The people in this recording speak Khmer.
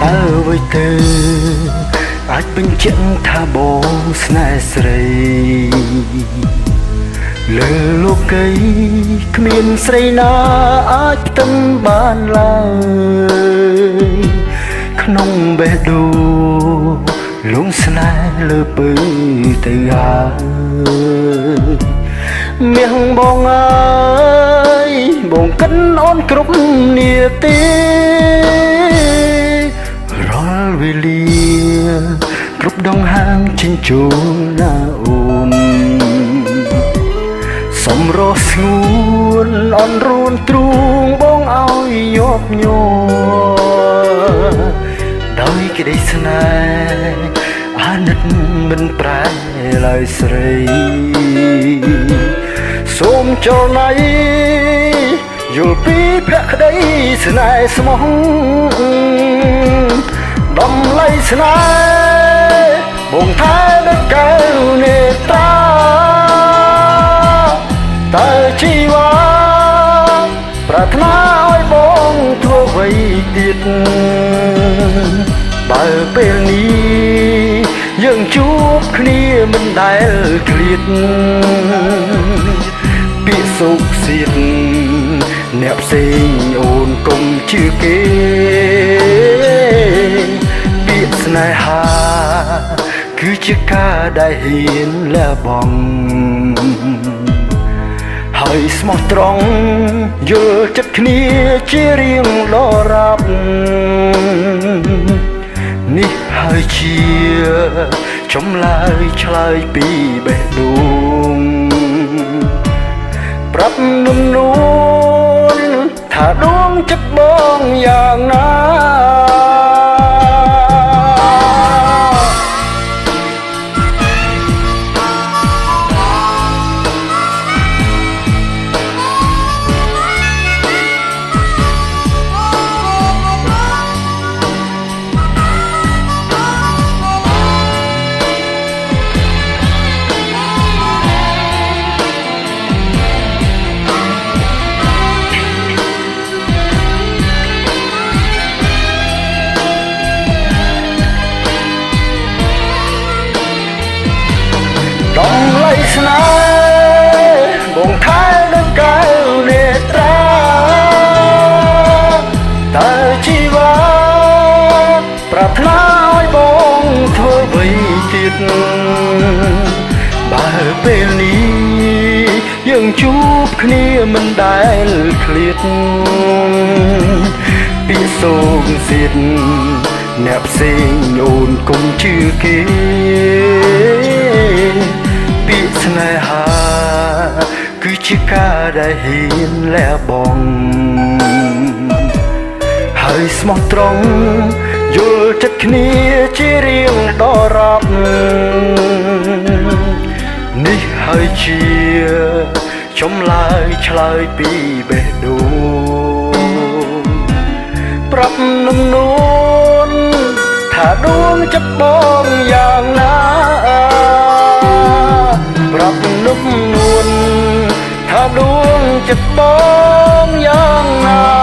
តើអ្វីទៅអាចបញ្ជាក់ថាបងស្នេហ៍ស្រីលើលោកីគ្មានស្រីណាអាចផ្ទឹមបានឡើយក្នុងបេះដូងលងស្នេហ៍លើពើទៅហើយមាសបងអើយបងកិនអូនគ្រប់នាទីរាល់វេលាគ្រប់ដងហាងចិញ្ចោលណាអូនសំរស់ស្ងួនអន់រួនទ្រូងបងឲ្យញាប់ញ័រដោយក្តីស្នេហ៍អាណិតមិនប្រែឡើយស្រីសូមចូលណៃយល់ពីភក្តីស្នេហ៍ស្មោះដំឡៃស្នេហ៍បងថែដូចកែវនេត្រាតើជីវ៉ាប្រាថ្នាឲ្យបងធ្វើអ្វីទៀតបើពេលនេះយើងជួបគ្នាមិនដែលឃ្លាតពាក្យសុខសៀតអ្នកផ្សេងអូនកុំជឿគេពាក្យស្នេហាគឺជាការដែលហ៊ានលះបង់ហើយស្មោះត្រង់យល់ចិត្តគ្នាជារៀងដរាបនេះហើយជាចម្លើយឆ្លើយពីបេះដូងប្រាប់นุ่มនួនថាដួងចិត្តបងយ៉ាងណាដំឡៃស្នេហ៍បងថែដូចកែវនេត្រាតើជីវ៉ាប្រាថ្នាឲ្យបងធ្វើអ្វីទៀតបើពេលនេះយើងជួបគ្នាមិនដែលឃ្លាតពាក្យសូមសៀតអ្នកផ្សេងអូនកុំជឿគេពាក្យស្នេហាគឺជាការដែលហ៊ានលះបង់ហើយស្មោះត្រង់យល់ចិត្តគ្នាជារៀងដរាបនេះហើយជាចម្លើយឆ្លើយពីបេះដូងប្រាប់นุ่มនួនថាដួងចិត្តបងយ៉ាងណាប្រាប់นุ่มនួនថាដួងចិត្តបងយ៉ាងណា